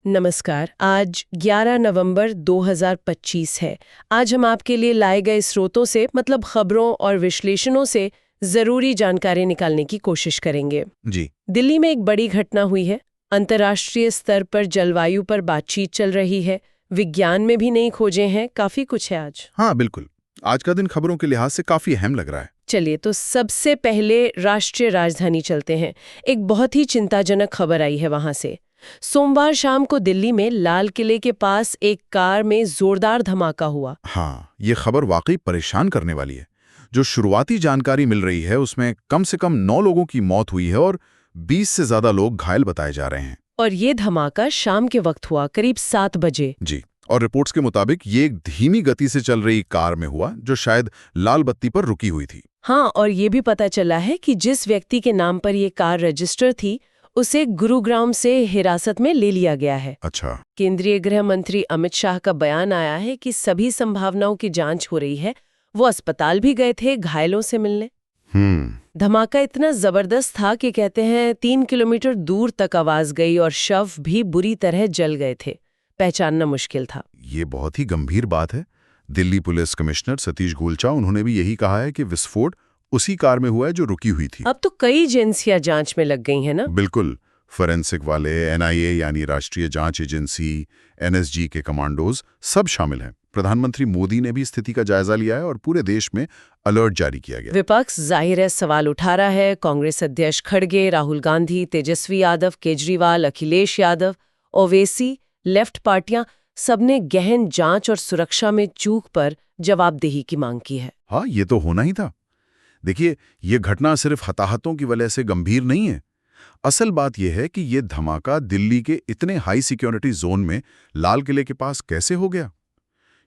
नमस्कार। आज 11 नवंबर 2025 है। आज हम आपके लिए लाए गए स्रोतों से मतलब खबरों और विश्लेषणों से जरूरी जानकारी निकालने की कोशिश करेंगे। जी। दिल्ली में एक बड़ी घटना हुई है। अंतर्राष्ट्रीय स्तर पर जलवायु पर बातचीत चल रही है। विज्ञान में भी नई खोजें हैं, काफी कुछ है आज। हाँ बिल्कुल, आज का दिन खबरों के लिहाज से काफी अहम लग रहा है। चलिए तो सबसे पहले राष्ट्रीय राजधानी चलते हैं। एक बहुत ही चिंताजनक खबर आई है वहां से। सोमवार शाम को दिल्ली में लाल किले के पास एक कार में जोरदार धमाका हुआ। हाँ, ये खबर वाकई परेशान करने वाली है। जो शुरुआती जानकारी मिल रही है उसमें कम से कम 9 लोगों की मौत हुई है और 20 से ज्यादा लोग घायल बताए जा रहे हैं। और ये धमाका शाम के वक्त हुआ, करीब 7 बजे। जी, और रिपोर्ट्स के मुताबिक ये एक धीमी गति से चल रही कार में हुआ जो शायद लाल बत्ती पर रुकी हुई थी। हाँ, और ये भी पता चला है कि जिस व्यक्ति के नाम पर ये कार रजिस्टर थी उसे गुरुग्राम से हिरासत में ले लिया गया है। अच्छा। केंद्रीय गृह मंत्री अमित शाह का बयान आया है कि सभी संभावनाओं की जांच हो रही है। वो अस्पताल भी गए थे घायलों से मिलने। धमाका इतना जबरदस्त था कि कहते हैं 3 किलोमीटर दूर तक आवाज गई और शव भी बुरी तरह जल गए थे। पहचानना मुश्किल था। ये बहुत ही गंभीर बात है। दिल्ली पुलिस कमिश्नर सतीश गोलचा उन्होंने भी यही कहा है कि विस्फोट उसी कार में हुआ है जो रुकी हुई थी। अब तो कई एजेंसियां जांच में लग गई हैं ना? बिल्कुल, फोरेंसिक वाले, एनआईए यानी राष्ट्रीय जांच एजेंसी, एनएसजी के कमांडोज सब शामिल हैं। प्रधानमंत्री मोदी ने भी स्थिति का जायजा लिया है और पूरे देश में अलर्ट जारी किया गया। विपक्ष जाहिर है सवाल उठा रहा है। कांग्रेस अध्यक्ष खड़गे, राहुल गांधी, तेजस्वी यादव, केजरीवाल, अखिलेश यादव, ओवैसी, लेफ्ट पार्टियां सबने गहन जांच और सुरक्षा में चूक पर जवाबदेही की मांग की है। हाँ, ये तो होना ही था। देखिए, ये घटना सिर्फ हताहतों की वजह से गंभीर नहीं है। असल बात यह है कि ये धमाका दिल्ली के इतने हाई सिक्योरिटी जोन में लाल किले के पास कैसे हो गया।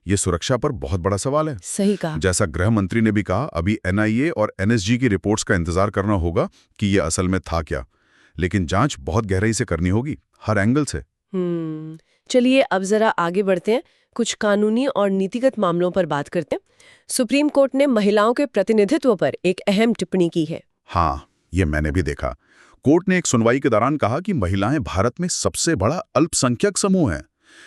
ये सुरक्षा पर बहुत बड़ा सवाल है। सही कहा। जैसा गृह मंत्री ने भी कहा, अभी एनआईए और एनएसजी की रिपोर्ट्स का इंतजार करना होगा कि ये असल में था क्या, लेकिन जांच बहुत गहराई से करनी होगी, हर एंगल से। चलिए अब जरा आगे बढ़ते हैं। कुछ कानूनी और नीतिगत मामलों पर बात करते हैं। सुप्रीम कोर्ट ने महिलाओं के प्रतिनिधित्व पर एक अहम टिप्पणी की है। हाँ, ये मैंने भी देखा। कोर्ट ने एक सुनवाई के दौरान कहा कि महिलाएं भारत में सबसे बड़ा अल्पसंख्यक समूह है,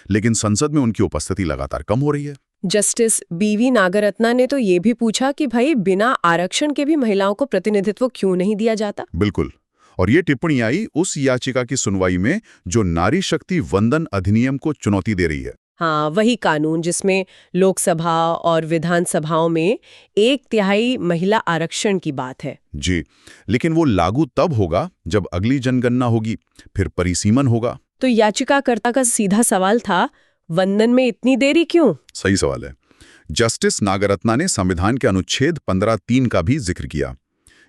लेकिन संसद में उनकी उपस्थिति लगातार कम हो रही है। जस्टिस बीवी नागरत्ना ने तो ये भी पूछा कि भाई बिना आरक्षण के भी महिलाओं को प्रतिनिधित्व क्यों नहीं दिया जाता। बिल्कुल, और ये टिप्पणी आई उस याचिका की सुनवाई में जो नारी शक्ति वंदन अधिनियम को चुनौती दे रही है। हाँ, वही कानून जिसमें लोकसभा और विधानसभाओं में 1/3 महिला आरक्षण की बात है। जी, लेकिन वो लागू तब होगा जब अगली जनगणना होगी, फिर परिसीमन होगा। तो याचिकाकर्ता का सीधा सवाल था, वंदन में इतनी देरी क्यों? सही सवाल है। जस्टिस नागरत्ना ने संविधान के अनुच्छेद 15(3) का भी जिक्र किया।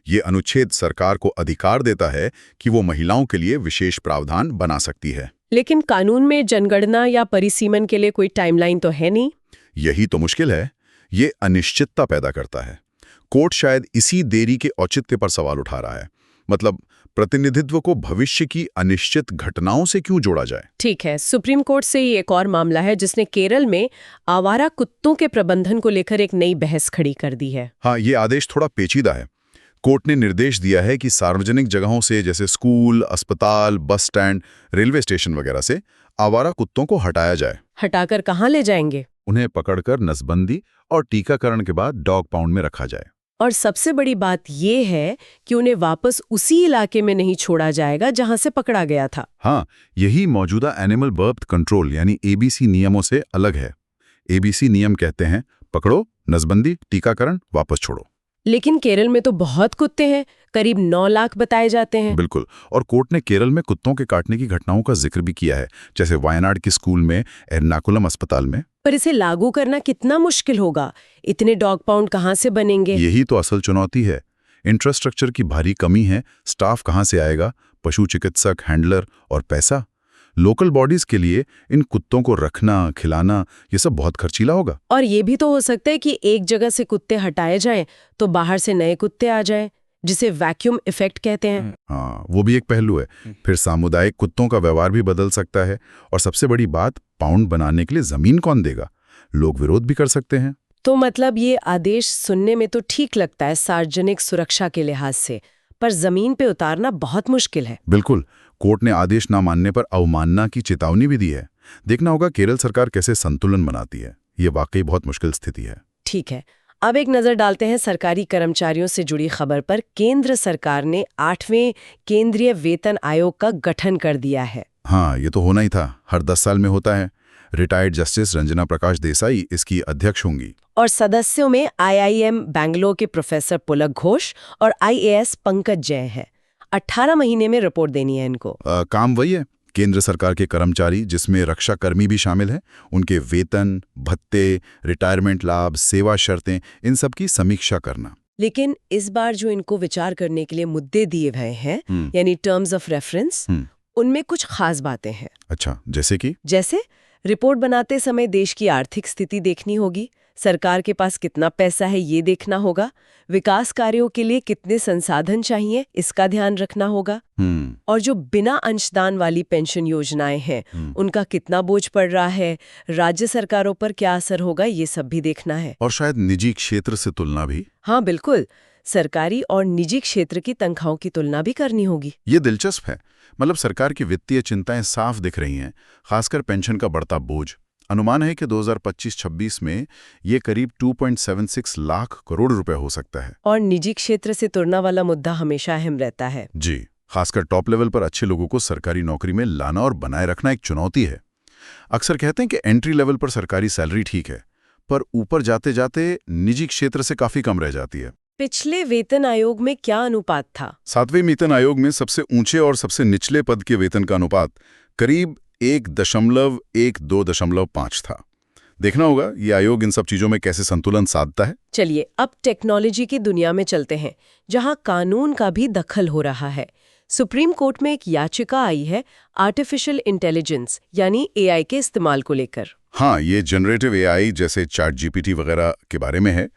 ये अनुच्छेद सरकार को अधिकार देता है कि वो महिलाओं के लिए विशेष प्रावधान बना सकती है। लेकिन कानून में जनगणना या परिसीमन के लिए कोई टाइमलाइन तो है नहीं। यही तो मुश्किल है। ये अनिश्चितता पैदा करता है। कोर्ट शायद इसी देरी के औचित्य पर सवाल उठा रहा है। मतलब प्रतिनिधित्व को भविष्य की अनिश्चित घटनाओं से क्यों जोड़ा जाए। ठीक है, सुप्रीम कोर्ट से ही एक और मामला है जिसने केरल में आवारा कुत्तों के प्रबंधन को लेकर एक नई बहस खड़ी कर दी है। हाँ, ये आदेश थोड़ा पेचीदा है। कोर्ट ने निर्देश दिया है कि सार्वजनिक जगहों से जैसे स्कूल, अस्पताल, बस स्टैंड, रेलवे स्टेशन वगैरह से आवारा कुत्तों को हटाया जाए। हटाकर कहाँ ले जाएंगे? उन्हें पकड़कर नसबंदी और टीकाकरण के बाद डॉग पाउंड में रखा जाए। और सबसे बड़ी बात यह है कि उन्हें वापस उसी इलाके में नहीं छोड़ा जाएगा जहां से पकड़ा गया था। हाँ, यही मौजूदा एनिमल बर्थ कंट्रोल यानी एबीसी नियमों से अलग है। एबीसी नियम कहते हैं पकड़ो, नसबंदी, टीकाकरण, वापस छोड़ो। लेकिन केरल में तो बहुत कुत्ते हैं, करीब 9 लाख बताए जाते हैं। बिल्कुल, और कोर्ट ने केरल में कुत्तों के काटने की घटनाओं का जिक्र भी किया है, जैसे वायनाड के स्कूल में, एर्नाकुलम अस्पताल में। पर इसे लागू करना कितना मुश्किल होगा? इतने डॉग पाउंड कहाँ से बनेंगे? यही तो असल चुनौती है। इंफ्रास्ट्रक्चर की भारी कमी है। स्टाफ कहाँ से आएगा? पशु चिकित्सक, हैंडलर और पैसा। लोकल बॉडीज के लिए इन कुत्तों को रखना, खिलाना, ये सब बहुत खर्चीला होगा। और ये भी तो हो सकता है कि एक जगह से कुत्ते हटाए जाएं तो बाहर से नए कुत्ते आ जाएं, जिसे वैक्यूम इफेक्ट कहते हैं। हाँ, वो भी एक पहलू है। फिर सामुदायिक कुत्तों का व्यवहार भी बदल सकता है। और सबसे बड़ी बात, पाउंड बनाने के लिए जमीन कौन देगा? लोग विरोध भी कर सकते हैं। तो मतलब ये आदेश सुनने में तो ठीक लगता है सार्वजनिक सुरक्षा के लिहाज से, पर जमीन पे उतारना बहुत मुश्किल है। बिल्कुल, कोर्ट ने आदेश न मानने पर अवमानना की चेतावनी भी दी है। देखना होगा केरल सरकार कैसे संतुलन बनाती है। ये वाकई बहुत मुश्किल स्थिति है। ठीक है, अब एक नजर डालते हैं सरकारी कर्मचारियों से जुड़ी खबर पर। केंद्र सरकार ने 8वें केंद्रीय वेतन आयोग का गठन कर दिया है। हाँ, ये तो होना ही था, हर 10 साल में होता है। रिटायर्ड जस्टिस रंजना प्रकाश देसाई इसकी अध्यक्ष होंगी। और सदस्यों में IIM बैंगलोर के प्रोफेसर पुलक घोष और IAS पंकज जय है। 18 महीने में रिपोर्ट देनी है इनको। काम वही है, केंद्र सरकार के कर्मचारी जिसमें रक्षा कर्मी भी शामिल हैं, उनके वेतन, भत्ते, रिटायरमेंट लाभ, सेवा शर्तें, इन सब की समीक्षा करना। लेकिन इस बार जो इनको विचार करने के लिए मुद्दे दिए गए हैं, यानी टर्म्स ऑफ रेफरेंस, उनमें कुछ खास बातें हैं। अच्छा, जैसे कि? जैसे रिपोर्ट बनाते समय देश की आर्थिक स्थिति देखनी होगी, सरकार के पास कितना पैसा है ये देखना होगा, विकास कार्यों के लिए कितने संसाधन चाहिए इसका ध्यान रखना होगा, और जो बिना अंशदान वाली पेंशन योजनाएं हैं उनका कितना बोझ पड़ रहा है, राज्य सरकारों पर क्या असर होगा, ये सब भी देखना है। और शायद निजी क्षेत्र से तुलना भी। हाँ बिल्कुल, सरकारी और निजी क्षेत्र की तनख्वाहों की तुलना भी करनी होगी। ये दिलचस्प है। मतलब सरकार की वित्तीय चिंताएं साफ दिख रही हैं, खासकर पेंशन का बढ़ता बोझ। अनुमान है कि 2025-26 में ये करीब 2.76 लाख करोड़ रुपए हो सकता है। और निजी क्षेत्र से तुलना वाला मुद्दा हमेशा अहम रहता है। जी, खासकर टॉप लेवल पर अच्छे लोगों को सरकारी नौकरी में लाना और बनाए रखना एक चुनौती है। अक्सर कहते हैं कि एंट्री लेवल पर सरकारी सैलरी ठीक है, पर ऊपर जाते जाते निजी क्षेत्र से काफी कम रह जाती है। पिछले वेतन आयोग में क्या अनुपात था? 7वें वेतन आयोग में सबसे ऊंचे और सबसे निचले पद के वेतन का अनुपात करीब 1.1-2.5 था। देखना होगा ये आयोग इन सब चीजों में कैसे संतुलन साधता है। चलिए अब टेक्नोलॉजी की दुनिया में चलते हैं, जहां कानून का भी दखल हो रहा है। सुप्रीम कोर्ट में एक याचिका आई है आर्टिफिशियल इंटेलिजेंस यानी AI के इस्तेमाल को लेकर। हाँ, ये जनरेटिव AI जैसे ChatGPT वगैरह के बारे में है।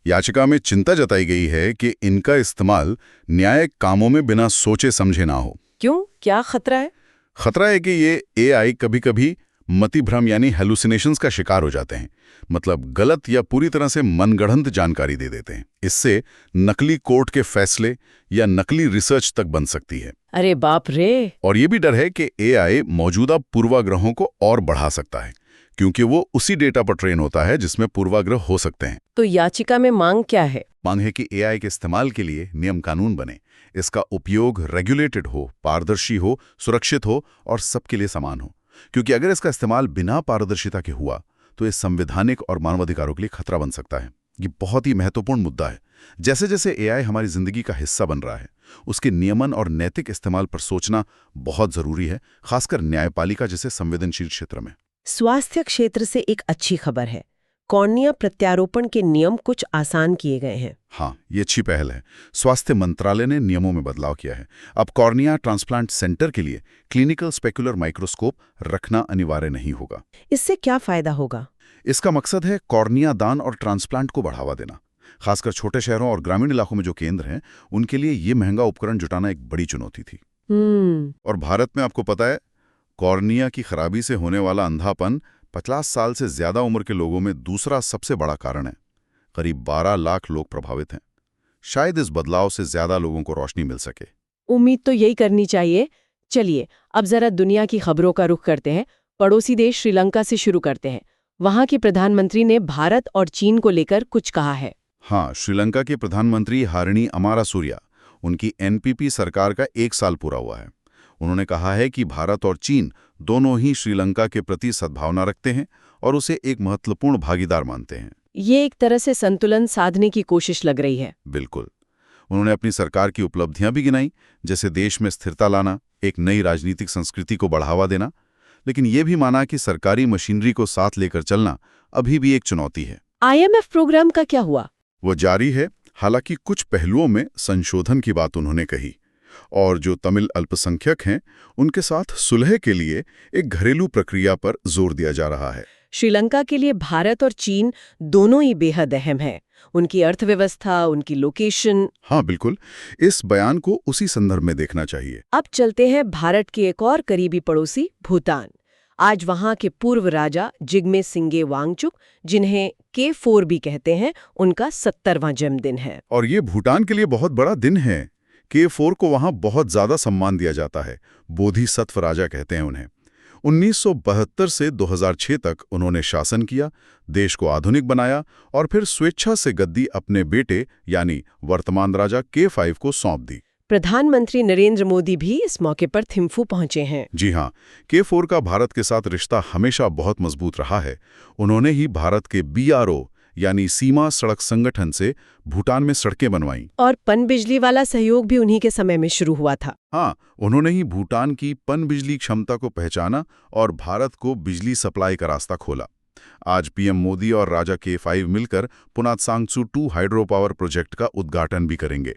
याचिका में चिंता जताई गई है कि इनका इस्तेमाल न्यायिक कामों में बिना सोचे समझे ना हो। क्यों, क्या खतरा है? खतरा है कि ये AI कभी-कभी मतिभ्रम यानी हेलुसिनेशंस का शिकार हो जाते हैं। मतलब गलत या पूरी तरह से मनगढ़ंत जानकारी दे देते हैं। इससे नकली कोर्ट के फैसले या नकली रिसर्च तक बन सकती है। अरे बाप रे! और ये भी डर है कि AI मौजूदा पूर्वाग्रहों को और बढ़ा सकता है, क्योंकि वो उसी डेटा पर ट्रेन होता है जिसमें पूर्वाग्रह हो सकते हैं। तो याचिका में मांग क्या है? मांग है कि AI के इस्तेमाल के लिए नियम कानून बने, इसका उपयोग रेगुलेटेड हो, पारदर्शी हो, सुरक्षित हो और सबके लिए समान हो। क्योंकि अगर इसका इस्तेमाल बिना पारदर्शिता के हुआ तो ये संवैधानिक और मानवाधिकारों के लिए खतरा बन सकता है। ये बहुत ही महत्वपूर्ण मुद्दा है। जैसे जैसे AI हमारी जिंदगी का हिस्सा बन रहा है, उसके नियमन और नैतिक इस्तेमाल पर सोचना बहुत जरूरी है, खासकर न्यायपालिका जैसे संवेदनशील क्षेत्र में। स्वास्थ्य क्षेत्र से एक अच्छी खबर है, कॉर्निया प्रत्यारोपण के नियम कुछ आसान किए गए हैं। हाँ, ये अच्छी पहल है। स्वास्थ्य मंत्रालय ने नियमों में बदलाव किया है। अब कॉर्निया ट्रांसप्लांट सेंटर के लिए क्लिनिकल स्पेकुलर माइक्रोस्कोप रखना अनिवार्य नहीं होगा। इससे क्या फायदा होगा? इसका मकसद है कॉर्निया दान और ट्रांसप्लांट को बढ़ावा देना। खासकर छोटे शहरों और ग्रामीण इलाकों में जो केंद्र हैं, उनके लिए ये महंगा उपकरण जुटाना एक बड़ी चुनौती थी। और भारत में आपको पता है, कॉर्निया की खराबी से होने वाला अंधापन 50 साल से ज्यादा उम्र के लोगों में दूसरा सबसे बड़ा कारण है। करीब 12 लाख लोग प्रभावित हैं। शायद इस बदलाव से ज्यादा लोगों को रोशनी मिल सके। उम्मीद तो यही करनी चाहिए। चलिए अब जरा दुनिया की खबरों का रुख करते हैं। पड़ोसी देश श्रीलंका से शुरू करते हैं। वहां के प्रधानमंत्री ने भारत और चीन को लेकर कुछ कहा है। हाँ, श्रीलंका के प्रधानमंत्री हारिणी अमारासूर्या, उनकी NPP सरकार का 1 साल पूरा हुआ है। उन्होंने कहा है कि भारत और चीन दोनों ही श्रीलंका के प्रति सद्भावना रखते हैं और उसे एक महत्वपूर्ण भागीदार मानते हैं। ये एक तरह से संतुलन साधने की कोशिश लग रही है। बिल्कुल। उन्होंने अपनी सरकार की उपलब्धियां भी गिनाई, जैसे देश में स्थिरता लाना, एक नई राजनीतिक संस्कृति को बढ़ावा देना। लेकिन ये भी माना कि सरकारी मशीनरी को साथ लेकर चलना अभी भी एक चुनौती है। IMF प्रोग्राम का क्या हुआ? वो जारी है, हालांकि कुछ पहलुओं में संशोधन की बात उन्होंने कही। और जो तमिल अल्पसंख्यक हैं, उनके साथ सुलह के लिए एक घरेलू प्रक्रिया पर जोर दिया जा रहा है। श्रीलंका के लिए भारत और चीन दोनों ही बेहद अहम हैं। उनकी अर्थव्यवस्था, उनकी लोकेशन। हाँ बिल्कुल, इस बयान को उसी संदर्भ में देखना चाहिए। अब चलते हैं भारत के एक और करीबी पड़ोसी भूटान। आज वहां के पूर्व राजा जिग्मे सिंगे वांगचुक, जिन्हें K4 भी कहते हैं, उनका 70वां जन्मदिन है। और ये भूटान के लिए बहुत बड़ा दिन है। K4 को वहां बहुत ज्यादा सम्मान दिया जाता है। बोधिसत्व राजा कहते हैं उन्हें। 1972 से 2006 तक उन्होंने शासन किया, देश को आधुनिक बनाया और फिर स्वेच्छा से गद्दी अपने बेटे यानी वर्तमान राजा K5 को सौंप दी। प्रधानमंत्री नरेंद्र मोदी भी इस मौके पर थिम्फू पहुंचे हैं। जी हाँ, K4 का भारत के साथ रिश्ता हमेशा बहुत मजबूत रहा है। उन्होंने ही भारत के BRO यानी सीमा सड़क संगठन से भूटान में सड़कें बनवाई। और पनबिजली वाला सहयोग भी उन्हीं के समय में शुरू हुआ था। हाँ, उन्होंने ही भूटान की पनबिजली क्षमता को पहचाना और भारत को बिजली सप्लाई का रास्ता खोला। आज पीएम मोदी और राजा K5 मिलकर पुनातसांगसू 2 हाइड्रो पावर प्रोजेक्ट का उद्घाटन भी करेंगे।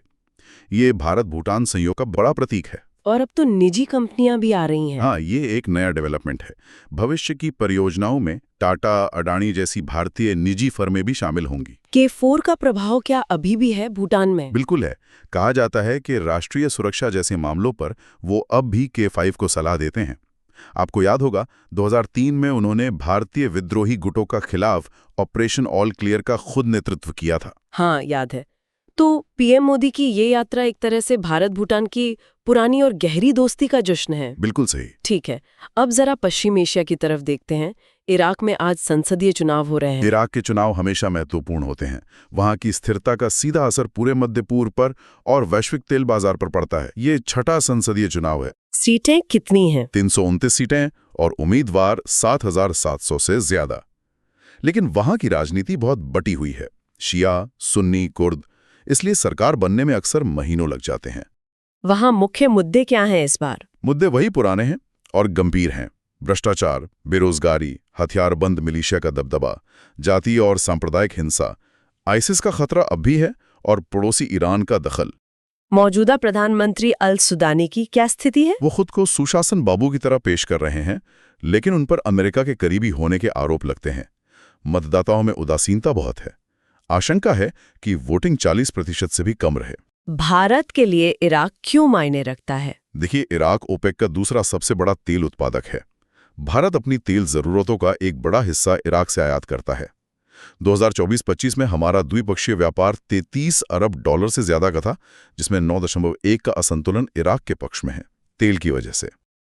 ये भारत भूटान सहयोग का बड़ा प्रतीक है। और अब तो निजी कंपनियां भी आ रही हैं। हाँ, ये एक नया डेवलपमेंट है। भविष्य की परियोजनाओं में टाटा, अडानी जैसी भारतीय निजी फर्में भी शामिल होंगी। K4 का प्रभाव क्या अभी भी है भूटान में? बिल्कुल है। कहा जाता है कि राष्ट्रीय सुरक्षा जैसे मामलों पर वो अब भी K5 को सलाह देते हैं। आपको याद होगा 2003 में उन्होंने भारतीय विद्रोही गुटों का खिलाफ ऑपरेशन ऑल क्लियर का खुद नेतृत्व किया था। हाँ, याद है। तो पीएम मोदी की ये यात्रा एक तरह से भारत भूटान की पुरानी और गहरी दोस्ती का जश्न है। बिल्कुल सही। ठीक है, अब जरा पश्चिम एशिया की तरफ देखते हैं। इराक में आज संसदीय चुनाव हो रहे हैं। इराक के चुनाव हमेशा महत्वपूर्ण होते हैं। वहां की स्थिरता का सीधा असर पूरे मध्य पूर्व पर और वैश्विक तेल बाजार पर पड़ता है। ये छठा संसदीय चुनाव है। सीटें कितनी हैं? 329 सीटें और उम्मीदवार 7,700 से ज्यादा। लेकिन वहां की राजनीति बहुत बटी हुई है, शिया, सुन्नी, कुर्द, इसलिए सरकार बनने में अक्सर महीनों लग जाते हैं। वहां मुख्य मुद्दे क्या हैं इस बार? मुद्दे वही पुराने हैं और गंभीर हैं। भ्रष्टाचार, बेरोजगारी, हथियारबंद मिलिशिया का दबदबा, जातीय और सांप्रदायिक हिंसा, आईसिस का खतरा अब भी है और पड़ोसी ईरान का दखल। मौजूदा प्रधानमंत्री अल सुदानी की क्या स्थिति है? वो खुद को सुशासन बाबू की तरह पेश कर रहे हैं, लेकिन उन पर अमेरिका के करीबी होने के आरोप लगते हैं। मतदाताओं में उदासीनता बहुत है। आशंका है कि वोटिंग 40% से भी कम रहे। भारत के लिए इराक क्यों मायने रखता है? देखिए, इराक ओपेक का दूसरा सबसे बड़ा तेल उत्पादक है। भारत अपनी तेल जरूरतों का एक बड़ा हिस्सा इराक से आयात करता है। 2024-25 में हमारा द्विपक्षीय व्यापार $33 अरब से ज्यादा का था, जिसमें 9.1 का असंतुलन इराक के पक्ष में है, तेल की वजह से।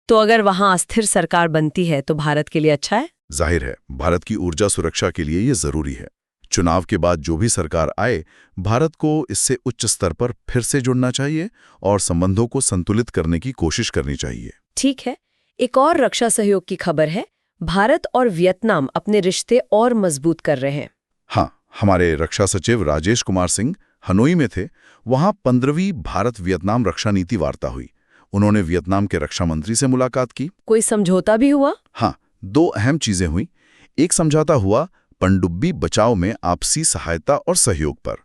तो अगर वहां अस्थिर सरकार बनती है तो भारत के लिए अच्छा है? जाहिर है, भारत की ऊर्जा सुरक्षा के लिए ये जरूरी है। चुनाव के बाद जो भी सरकार आए, भारत को इससे उच्च स्तर पर फिर से जुड़ना चाहिए और संबंधों को संतुलित करने की कोशिश करनी चाहिए। ठीक है, एक और रक्षा सहयोग की खबर है। भारत और वियतनाम अपने रिश्ते और मजबूत कर रहे हैं। हाँ, हमारे रक्षा सचिव राजेश कुमार सिंह हनोई में थे। वहां 15वीं भारत वियतनाम रक्षा नीति वार्ता हुई। उन्होंने वियतनाम के रक्षा मंत्री से मुलाकात की। कोई समझौता भी हुआ? हाँ, 2 अहम चीजें हुई। एक समझौता हुआ पनडुब्बी बचाव में आपसी सहायता और सहयोग पर,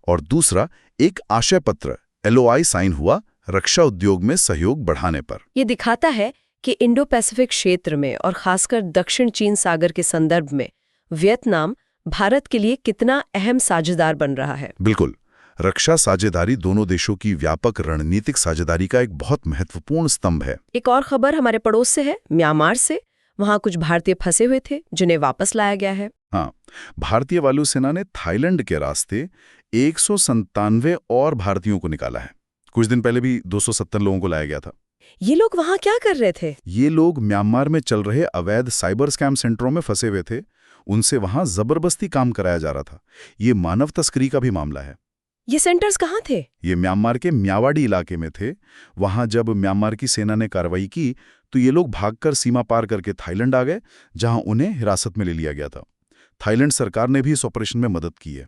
और दूसरा एक आशय पत्र LOI साइन हुआ रक्षा उद्योग में सहयोग बढ़ाने पर। ये दिखाता है कि इंडो पैसिफिक क्षेत्र में और खासकर दक्षिण चीन सागर के संदर्भ में वियतनाम भारत के लिए कितना अहम साझेदार बन रहा है। बिल्कुल, रक्षा साझेदारी दोनों देशों की व्यापक रणनीतिक साझेदारी का एक बहुत महत्वपूर्ण स्तंभ है। एक और खबर हमारे पड़ोस से है, म्यांमार से। वहां कुछ भारतीय फंसे हुए थे जिन्हें वापस लाया गया है। हाँ, भारतीय वायुसेना ने थाईलैंड के रास्ते 197 और भारतीयों को निकाला है। कुछ दिन पहले भी 270 लोगों को लाया गया था। ये लोग वहां क्या कर रहे थे? ये लोग म्यांमार में चल रहे अवैध साइबर स्कैम सेंटरों में फंसे हुए थे। उनसे वहां जबरदस्ती काम कराया जा रहा था। ये मानव तस्करी का भी मामला है। ये सेंटर्स कहाँ थे? ये म्यांमार के म्यावाडी इलाके में थे। वहां जब म्यांमार की सेना ने कार्रवाई की तो ये लोग भागकर सीमा पार करके थाईलैंड आ गए, जहां उन्हें हिरासत में ले लिया गया था। थाईलैंड सरकार ने भी इस ऑपरेशन में मदद की है।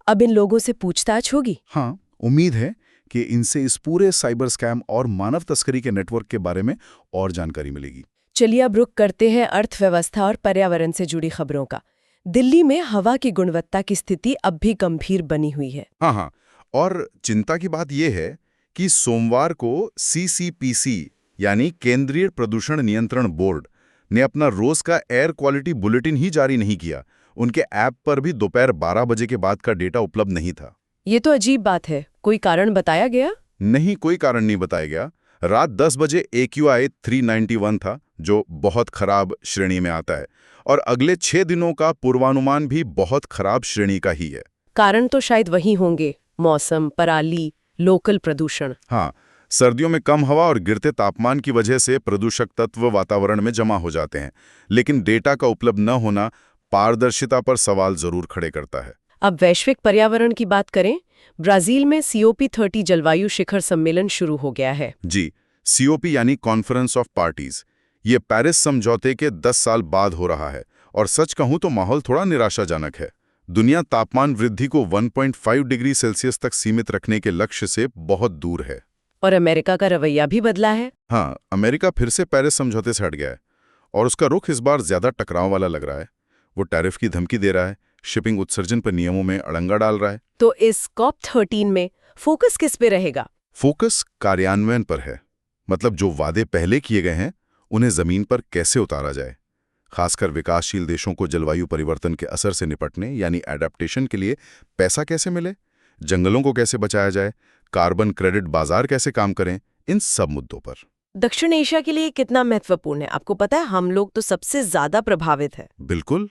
अब इन लोगों से पूछताछ होगी? हाँ, उम्मीद है कि इनसे इस पूरे साइबर स्कैम और मानव तस्करी के नेटवर्क के बारे में और जानकारी मिलेगी। चलिए अब रुख करते हैं अर्थव्यवस्था और पर्यावरण से जुड़ी खबरों का। दिल्ली में हवा की गुणवत्ता की स्थिति अब भी गंभीर बनी हुई है। हाँ, और चिंता की बात यह है कि सोमवार को CCPC यानी केंद्रीय प्रदूषण नियंत्रण बोर्ड ने अपना रोज का एयर क्वालिटी बुलेटिन ही जारी नहीं किया। उनके ऐप पर भी दोपहर 12 बजे के बाद का डेटा उपलब्ध नहीं था। ये तो अजीब बात है। कोई कारण बताया गया? नहीं, कोई कारण नहीं बताया गया। रात 10 बजे AQI 391 था, जो बहुत खराब श्रेणी में आता है, और अगले 6 दिनों का पूर्वानुमान भी बहुत खराब श्रेणी का ही है। कारण तो शायद वही होंगे, मौसम, पराली, लोकल प्रदूषण। हाँ, सर्दियों में कम हवा और गिरते तापमान की वजह से प्रदूषक तत्व वातावरण में जमा हो जाते हैं, लेकिन डेटा का उपलब्ध न होना पारदर्शिता पर सवाल जरूर खड़े करता है। अब वैश्विक पर्यावरण की बात करें, ब्राजील में COP30 जलवायु शिखर सम्मेलन शुरू हो गया है। जी, COP यानी कॉन्फ्रेंस ऑफ पार्टीज। ये पेरिस समझौते के 10 साल बाद हो रहा है और सच कहूं तो माहौल थोड़ा निराशाजनक है। दुनिया तापमान वृद्धि को 1.5 डिग्री सेल्सियस तक सीमित रखने के लक्ष्य से बहुत दूर है। और अमेरिका का रवैया भी बदला है। हाँ, अमेरिका फिर से पेरिस समझौते से हट गया है और उसका रुख इस बार ज्यादा टकराव वाला लग रहा है। वो टैरिफ की धमकी दे रहा है, शिपिंग उत्सर्जन पर नियमों में अड़ंगा डाल रहा है। तो इस COP13 में फोकस किस पे रहेगा? फोकस कार्यान्वयन पर है, मतलब जो वादे पहले किए गए हैं उन्हें जमीन पर कैसे उतारा जाए। खासकर विकासशील देशों को जलवायु परिवर्तन के असर से निपटने यानी एडेप्टेशन के लिए पैसा कैसे मिले, जंगलों को कैसे बचाया जाए, कार्बन क्रेडिट बाजार कैसे काम करें, इन सब मुद्दों पर। दक्षिण एशिया के लिए कितना महत्वपूर्ण है? आपको पता है, हम लोग तो सबसे ज्यादा प्रभावित है। बिल्कुल,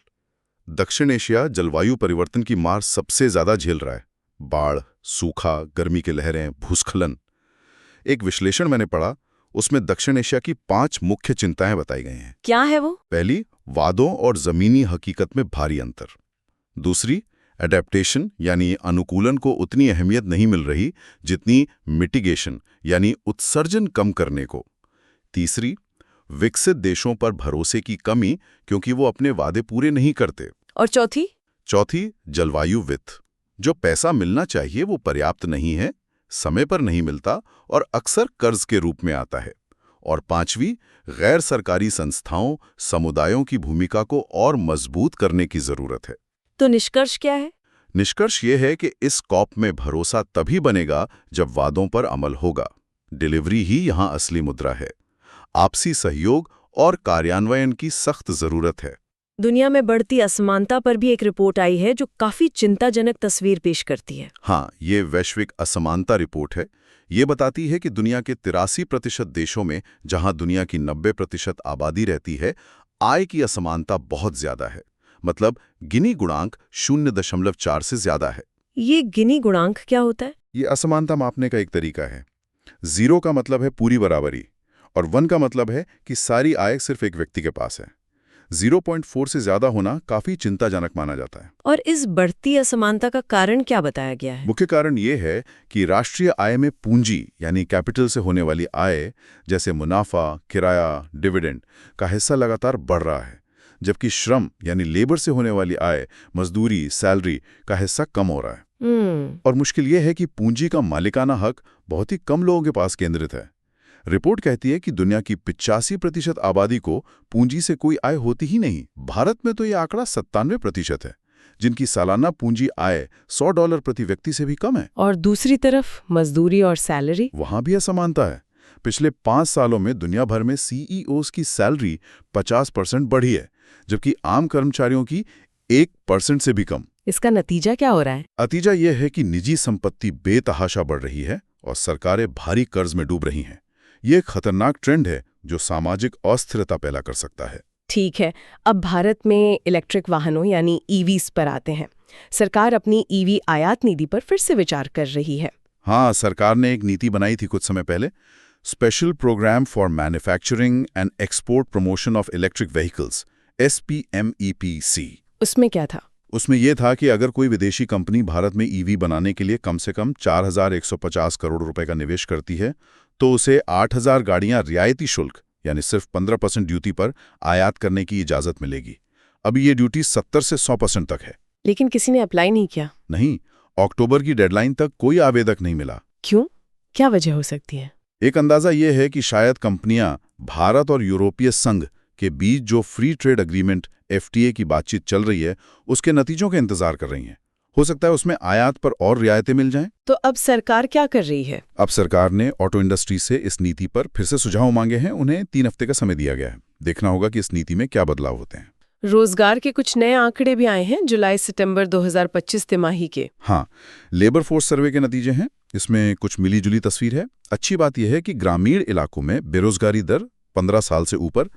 दक्षिण एशिया जलवायु परिवर्तन की मार सबसे ज्यादा झेल रहा है। बाढ़, सूखा, गर्मी की लहरें, भूस्खलन। एक विश्लेषण मैंने पढ़ा, उसमें दक्षिण एशिया की 5 मुख्य चिंताएं बताई गई हैं। क्या है वो? पहली, वादों और जमीनी हकीकत में भारी अंतर। दूसरी, एडेप्टेशन यानी अनुकूलन को उतनी अहमियत नहीं मिल रही जितनी मिटिगेशन यानी उत्सर्जन कम करने को। तीसरी, विकसित देशों पर भरोसे की कमी क्योंकि वो अपने वादे पूरे नहीं करते। और चौथी, जलवायु वित्त। जो पैसा मिलना चाहिए वो पर्याप्त नहीं है, समय पर नहीं मिलता और अक्सर कर्ज के रूप में आता है। और पांचवी, गैर सरकारी संस्थाओं, समुदायों की भूमिका को और मजबूत करने की जरूरत है। तो निष्कर्ष क्या है? निष्कर्ष ये है कि इस कॉप में भरोसा तभी बनेगा जब वादों पर अमल होगा। डिलीवरी ही यहाँ असली मुद्रा है। आपसी सहयोग और कार्यान्वयन की सख्त जरूरत है। दुनिया में बढ़ती असमानता पर भी एक रिपोर्ट आई है जो काफी चिंताजनक तस्वीर पेश करती है। हाँ, ये वैश्विक असमानता रिपोर्ट है। ये बताती है कि दुनिया के 83% देशों में, जहां दुनिया की 90% आबादी रहती है, आय की असमानता बहुत ज्यादा है। मतलब गिनी गुणांक 0.4 से ज्यादा है। ये गिनी गुणांक क्या होता है? ये असमानता मापने का एक तरीका है। 0 का मतलब है पूरी बराबरी और 1 का मतलब है कि सारी आय सिर्फ एक व्यक्ति के पास है। 0.4 से ज्यादा होना काफी चिंताजनक माना जाता है। और इस बढ़ती असमानता का कारण क्या बताया गया है? मुख्य कारण ये है कि राष्ट्रीय आय में पूंजी यानी कैपिटल से होने वाली आय, जैसे मुनाफा, किराया, डिविडेंड का हिस्सा लगातार बढ़ रहा है, जबकि श्रम यानी लेबर से होने वाली आय, मजदूरी, सैलरी का हिस्सा कम हो रहा है। और मुश्किल ये है कि पूंजी का मालिकाना हक बहुत ही कम लोगों के पास केंद्रित है। रिपोर्ट कहती है कि दुनिया की 85% आबादी को पूंजी से कोई आय होती ही नहीं। भारत में तो ये आंकड़ा 97% है, जिनकी सालाना पूंजी आय $100 प्रति व्यक्ति से भी कम है। और दूसरी तरफ मजदूरी और सैलरी, वहां भी असमानता है। पिछले 5 सालों में दुनिया भर में CEOs की सैलरी 50% बढ़ी है, जबकि आम कर्मचारियों की 1% से भी कम। इसका नतीजा क्या हो रहा है? नतीजा यह है कि निजी संपत्ति बेतहाशा बढ़ रही है और सरकारें भारी कर्ज में डूब रही हैं। ये एक खतरनाक ट्रेंड है जो सामाजिक अस्थिरता पैदा कर सकता है। ठीक है, अब भारत में इलेक्ट्रिक वाहनों यानी EVs पर आते हैं। सरकार अपनी EV आयात नीति पर फिर से विचार कर रही है। हाँ, सरकार ने एक नीति बनाई थी कुछ समय पहले, special programme for manufacturing and export promotion of electric vehicles, SPMEPC। उसमें क्या था? उसमें यह था कि अगर कोई विदेशी कंपनी भारत में EV बनाने के लिए कम से कम 4,150 करोड़ रुपए का निवेश करती है, तो उसे 8,000 गाड़ियां रियायती शुल्क यानी सिर्फ 15% ड्यूटी पर आयात करने की इजाजत मिलेगी। अभी ये ड्यूटी 70 से 100% तक है। लेकिन किसी ने अप्लाई नहीं किया? नहीं, अक्टूबर की डेडलाइन तक कोई आवेदक नहीं मिला। क्यों? क्या वजह हो सकती है? एक अंदाजा ये है कि शायद कंपनियां भारत और यूरोपीय संघ के बीच जो फ्री ट्रेड एग्रीमेंट FTA की बातचीत चल रही है, उसके नतीजों का इंतजार कर रही हैं। हो सकता है उसमें आयात पर और रियायतें मिल जाएं। तो अब सरकार क्या कर रही है? अब सरकार ने ऑटो इंडस्ट्री से इस नीति पर फिर से सुझाव मांगे हैं। उन्हें 3 हफ्ते का समय दिया गया है। देखना होगा कि इस नीति में क्या बदलाव होते हैं। रोजगार के कुछ नए आंकड़े भी आए हैं जुलाई-सितंबर 2025 तिमाही के। हाँ, लेबर फोर्स सर्वे के नतीजे हैं। इसमें कुछ मिली-जुली तस्वीर है। अच्छी बात यह है कि ग्रामीण इलाकों में बेरोजगारी दर 15 साल से ऊपर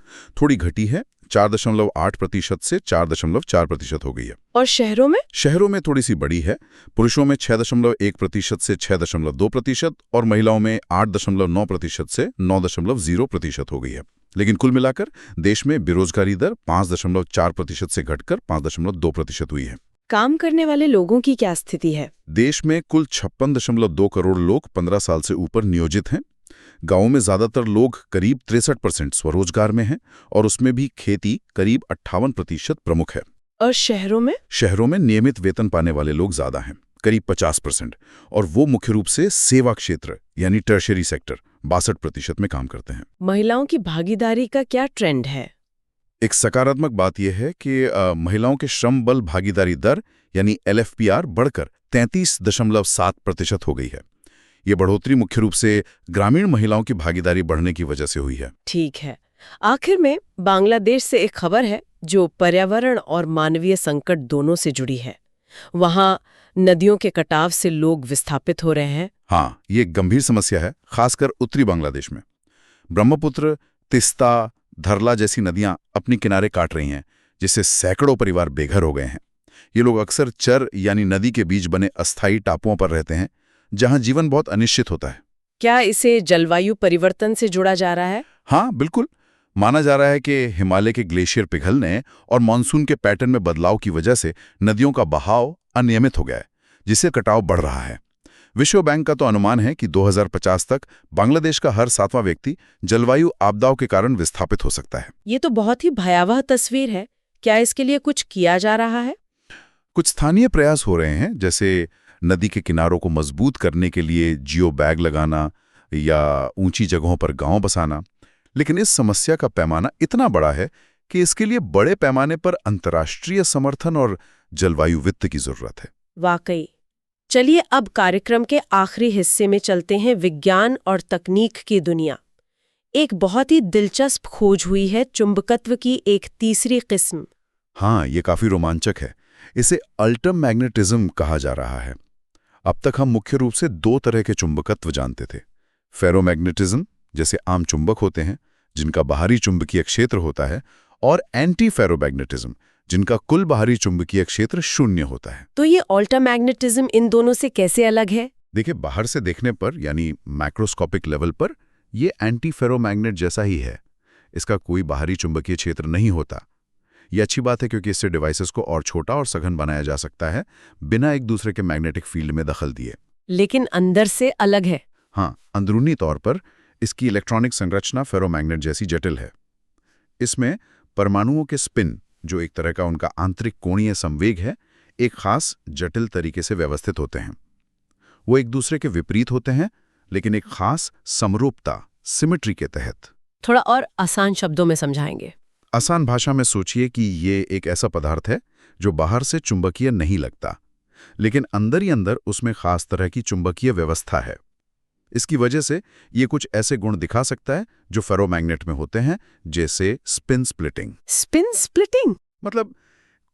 थोड़ी घटी है, 4.8% से 4.4% हो गई है। और शहरों में? शहरों में थोड़ी सी बड़ी है। पुरुषों में 6.1% से 6.2% और महिलाओं में 8.9% से 9.0% हो गई है। लेकिन कुल मिलाकर देश में बेरोजगारी दर 5.4% से घटकर 5.2% हुई है। काम करने वाले लोगों की क्या स्थिति है? देश में कुल 56.2 करोड़ लोग 15 साल से ऊपर नियोजित हैं। गांवों में ज्यादातर लोग करीब 63% स्वरोजगार में हैं और उसमें भी खेती करीब 58% प्रमुख है। और शहरों में? शहरों में नियमित वेतन पाने वाले लोग ज्यादा हैं, करीब 50%, और वो मुख्य रूप से सेवा क्षेत्र यानी टर्शियरी सेक्टर 62% में काम करते हैं। महिलाओं की भागीदारी का क्या ट्रेंड है? एक सकारात्मक बात यह है कि महिलाओं के श्रम बल भागीदारी दर यानी LFPR बढ़कर 33.7% हो गई है। ये बढ़ोतरी मुख्य रूप से ग्रामीण महिलाओं की भागीदारी बढ़ने की वजह से हुई है। ठीक है। आखिर में बांग्लादेश से एक खबर है जो पर्यावरण और मानवीय संकट दोनों से जुड़ी है। वहां नदियों के कटाव से लोग विस्थापित हो रहे हैं। हाँ, ये एक गंभीर समस्या है, खासकर उत्तरी बांग्लादेश में। ब्रह्मपुत्र, तिस्ता, धरला जैसी नदियां अपनी किनारे काट रही हैं, जिससे सैकड़ों परिवार बेघर हो गए हैं। ये लोग अक्सर चर यानी नदी के बीच बने अस्थायी टापुओं पर रहते हैं, जहां जीवन बहुत अनिश्चित होता है। क्या इसे जलवायु परिवर्तन से जोड़ा जा रहा है? हाँ, बिल्कुल। माना जा रहा है कि हिमालय के ग्लेशियर पिघलने और मानसून के पैटर्न में बदलाव की वजह से नदियों का बहाव अनियमित हो गया है, जिससे कटाव बढ़ रहा है। विश्व बैंक का तो अनुमान है कि 2050 तक बांग्लादेश का हर 7वां व्यक्ति जलवायु आपदाओं के कारण विस्थापित हो सकता है। ये तो बहुत ही भयावह तस्वीर है। क्या इसके लिए कुछ किया जा रहा है? कुछ स्थानीय प्रयास हो रहे हैं, जैसे नदी के किनारों को मजबूत करने के लिए जियो बैग लगाना या ऊंची जगहों पर गांव बसाना। लेकिन इस समस्या का पैमाना इतना बड़ा है कि इसके लिए बड़े पैमाने पर अंतर्राष्ट्रीय समर्थन और जलवायु वित्त की जरूरत है। वाकई। चलिए अब कार्यक्रम के आखिरी हिस्से में चलते हैं, विज्ञान और तकनीक की दुनिया। एक बहुत ही दिलचस्प खोज हुई है चुंबकत्व की एक तीसरी किस्म। हाँ, ये काफी रोमांचक है। इसे अल्ट्रामैग्नेटिज्म कहा जा रहा है। अब तक हम मुख्य रूप से 2 तरह के चुंबकत्व जानते थे। फेरोमैग्नेटिज्म, जैसे आम चुंबक होते हैं जिनका बाहरी चुंबकीय क्षेत्र होता है, और एंटी फेरोमैग्नेटिज्म, जिनका कुल बाहरी चुंबकीय क्षेत्र 0 होता है। तो ये अल्ट्रामैग्नेटिज्म इन दोनों से कैसे अलग है? देखिए, बाहर से देखने पर यानी मैक्रोस्कोपिक लेवल पर ये एंटी फेरोमैग्नेट जैसा ही है। इसका कोई बाहरी चुंबकीय क्षेत्र नहीं होता। ये अच्छी बात है क्योंकि इससे डिवाइसेस को और छोटा और सघन बनाया जा सकता है, बिना एक दूसरे के मैग्नेटिक फील्ड में दखल दिए। लेकिन अंदर से अलग है। हाँ, अंदरूनी तौर पर इसकी इलेक्ट्रॉनिक संरचना फेरोमैग्नेट जैसी जटिल है। इसमें परमाणुओं के स्पिन, जो एक तरह का उनका आंतरिक कोणीय संवेग है, एक खास जटिल तरीके से व्यवस्थित होते हैं। वो एक दूसरे के विपरीत होते हैं, लेकिन एक खास समरूपता, सिमेट्री के तहत। थोड़ा और आसान शब्दों में समझाएंगे? आसान भाषा में सोचिए कि ये एक ऐसा पदार्थ है जो बाहर से चुंबकीय नहीं लगता, लेकिन अंदर ही अंदर उसमें खास तरह की चुंबकीय व्यवस्था है। इसकी वजह से ये कुछ ऐसे गुण दिखा सकता है जो फेरोमैग्नेट में होते हैं, जैसे स्पिन स्प्लिटिंग। स्पिन स्प्लिटिंग मतलब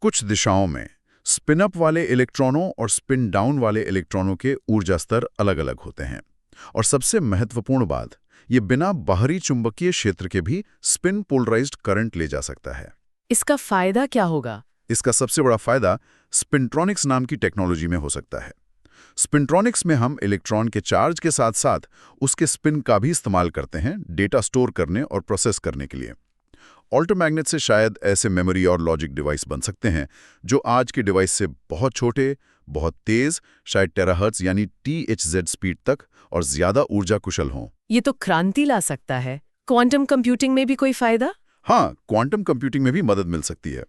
कुछ दिशाओं में स्पिन अप वाले इलेक्ट्रॉनों और स्पिन डाउन वाले इलेक्ट्रॉनों के ऊर्जा स्तर अलग अलग होते हैं। और सबसे महत्वपूर्ण बात, ये बिना बाहरी चुंबकीय क्षेत्र के भी स्पिन पोलराइज्ड करंट ले जा सकता है। इसका फायदा क्या होगा? इसका सबसे बड़ा फायदा स्पिनट्रॉनिक्स नाम की टेक्नोलॉजी में हो सकता है। स्पिनट्रॉनिक्स में हम इलेक्ट्रॉन के चार्ज के साथ साथ उसके स्पिन का भी इस्तेमाल करते हैं डेटा स्टोर करने और प्रोसेस करने के लिए। अल्ट्रामैग्नेट से शायद ऐसे मेमोरी और लॉजिक डिवाइस बन सकते हैं जो आज के डिवाइस से बहुत छोटे, बहुत तेज, शायद टेराहर्ट्ज यानी THz स्पीड तक और ज्यादा ऊर्जा कुशल हों। ये तो क्रांति ला सकता है। क्वांटम कंप्यूटिंग में भी कोई फायदा? हाँ, क्वांटम कंप्यूटिंग में भी मदद मिल सकती है,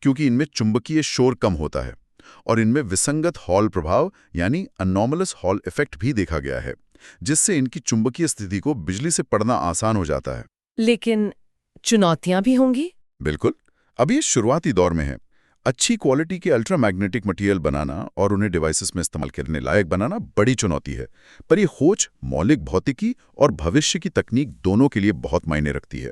क्योंकि इनमें चुंबकीय शोर कम होता है और इनमें विसंगत हॉल प्रभाव यानी अनॉमलस हॉल इफेक्ट भी देखा गया है, जिससे इनकी चुंबकीय स्थिति को बिजली से पढ़ना आसान हो जाता है। लेकिन चुनौतियां भी होंगी? बिल्कुल। अब ये शुरुआती दौर में है। अच्छी क्वालिटी के अल्ट्रामैग्नेटिक मटेरियल बनाना और उन्हें डिवाइसेस में इस्तेमाल करने लायक बनाना बड़ी चुनौती है, पर ये खोज मौलिक भौतिकी और भविष्य की तकनीक दोनों के लिए बहुत मायने रखती है।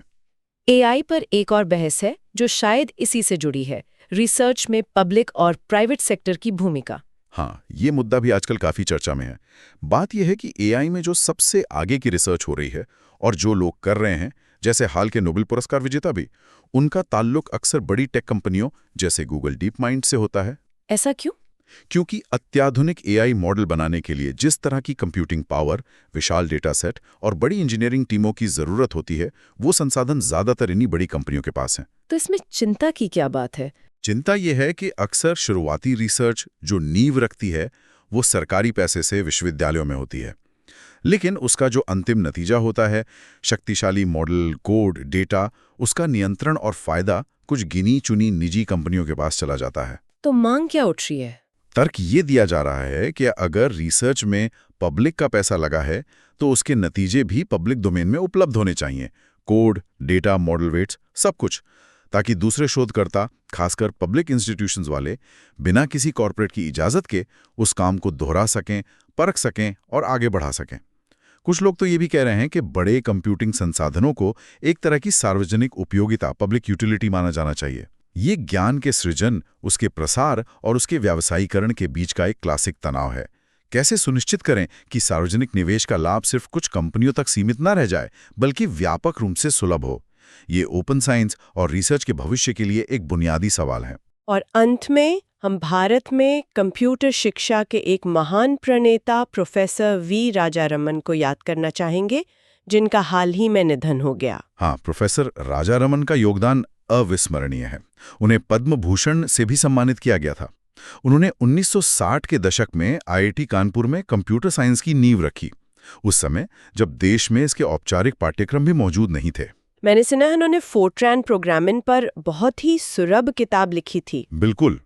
AI पर एक और बहस है जो शायद इसी से जुड़ी है, रिसर्च में पब्लिक और प्राइवेट सेक्टर की भूमिका। हाँ, ये मुद्दा भी आजकल काफी चर्चा में है। बात यह है कि AI में जो सबसे आगे की रिसर्च हो रही है और जो लोग कर रहे हैं, जैसे हाल के नोबेल पुरस्कार विजेता भी, उनका ताल्लुक अक्सर बड़ी टेक कंपनियों जैसे गूगल डीप माइंड से होता है। ऐसा क्यों? क्योंकि अत्याधुनिक एआई मॉडल बनाने के लिए जिस तरह की कंप्यूटिंग पावर, विशाल डेटा सेट और बड़ी इंजीनियरिंग टीमों की जरूरत होती है, वो संसाधन ज्यादातर इन्हीं बड़ी कंपनियों के पास हैं। तो इसमें चिंता की क्या बात है? चिंता यह है कि अक्सर शुरुआती रिसर्च जो नींव रखती है, वो सरकारी पैसे से विश्वविद्यालयों में होती है, लेकिन उसका जो अंतिम नतीजा होता है, शक्तिशाली मॉडल, कोड, डेटा, उसका नियंत्रण और फायदा कुछ गिनी चुनी निजी कंपनियों के पास चला जाता है। तो मांग क्या उठ रही है? तर्क ये दिया जा रहा है कि अगर रिसर्च में पब्लिक का पैसा लगा है तो उसके नतीजे भी पब्लिक डोमेन में उपलब्ध होने चाहिए, कोड, डेटा, मॉडल वेट्स, सब कुछ, ताकि दूसरे शोधकर्ता, खासकर पब्लिक इंस्टीट्यूशंस वाले, बिना किसी कॉर्पोरेट की इजाजत के उस काम को दोहरा सकें, परख सकें और आगे बढ़ा सकें। कुछ लोग तो ये भी कह रहे हैं कि बड़े कंप्यूटिंग संसाधनों को एक तरह की सार्वजनिक उपयोगिता, पब्लिक यूटिलिटी माना जाना चाहिए। ये ज्ञान के सृजन, उसके प्रसार और उसके व्यावसायीकरण के बीच का एक क्लासिक तनाव है। कैसे सुनिश्चित करें कि सार्वजनिक निवेश का लाभ सिर्फ कुछ कंपनियों तक सीमित न रह जाए, बल्कि व्यापक रूप से सुलभ हो? ये ओपन साइंस और रिसर्च के भविष्य के लिए एक बुनियादी सवाल है। और अंत में हम भारत में कंप्यूटर शिक्षा के एक महान प्रणेता प्रोफेसर वी राजारमन को याद करना चाहेंगे, जिनका हाल ही में निधन हो गया। हाँ, प्रोफेसर राजारमन का योगदान अविस्मरणीय है। उन्हें पद्म भूषण से भी सम्मानित किया गया था। उन्होंने 1960 के दशक में आईआईटी कानपुर में कंप्यूटर साइंस की नींव रखी, उस समय जब देश में इसके औपचारिक पाठ्यक्रम भी मौजूद नहीं थे। मैंने सुना है उन्होंने फोर्ट्रान प्रोग्रामिंग पर बहुत ही सुलभ किताब लिखी थी। बिल्कुल।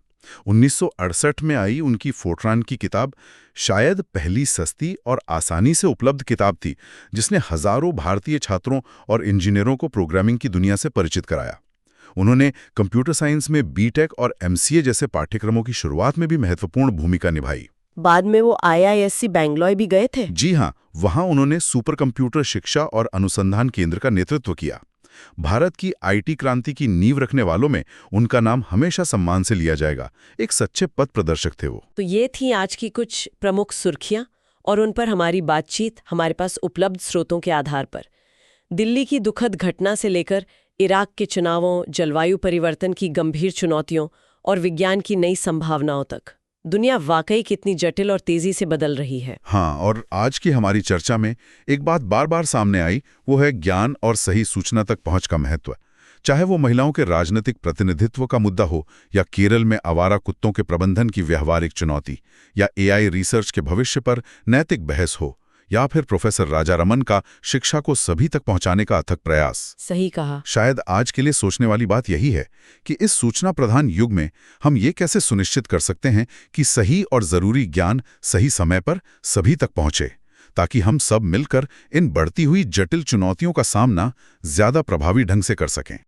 1968 में आई उनकी फोर्ट्रान की किताब शायद पहली सस्ती और आसानी से उपलब्ध किताब थी, जिसने हजारों भारतीय छात्रों और इंजीनियरों को प्रोग्रामिंग की दुनिया से परिचित कराया। उन्होंने कंप्यूटर साइंस में बीटेक और एमसीए जैसे पाठ्यक्रमों की शुरुआत में भी महत्वपूर्ण भूमिका निभाई। बाद में वो IISc बैंगलोर भी गए थे। जी हाँ, वहां उन्होंने सुपर कंप्यूटर शिक्षा और अनुसंधान केंद्र का नेतृत्व किया। भारत की आईटी क्रांति की नींव रखने वालों में उनका नाम हमेशा सम्मान से लिया जाएगा। एक सच्चे पथ प्रदर्शक थे वो। तो ये थी आज की कुछ प्रमुख सुर्खियां, और उन पर हमारी बातचीत हमारे पास उपलब्ध स्रोतों के आधार पर। दिल्ली की दुखद घटना से लेकर इराक के चुनावों, जलवायु परिवर्तन की गंभीर चुनौतियों और विज्ञान की नई संभावनाओं तक, दुनिया वाकई कितनी जटिल और तेजी से बदल रही है। हाँ, और आज की हमारी चर्चा में एक बात बार बार सामने आई, वो है ज्ञान और सही सूचना तक पहुंच का महत्व। चाहे वो महिलाओं के राजनीतिक प्रतिनिधित्व का मुद्दा हो, या केरल में आवारा कुत्तों के प्रबंधन की व्यावहारिक चुनौती, या एआई रिसर्च के भविष्य पर नैतिक बहस हो, या फिर प्रोफेसर राजारमन का शिक्षा को सभी तक पहुंचाने का अथक प्रयास। सही कहा। शायद आज के लिए सोचने वाली बात यही है कि इस सूचना प्रधान युग में हम ये कैसे सुनिश्चित कर सकते हैं कि सही और जरूरी ज्ञान सही समय पर सभी तक पहुंचे, ताकि हम सब मिलकर इन बढ़ती हुई जटिल चुनौतियों का सामना ज्यादा प्रभावी ढंग से कर सकें।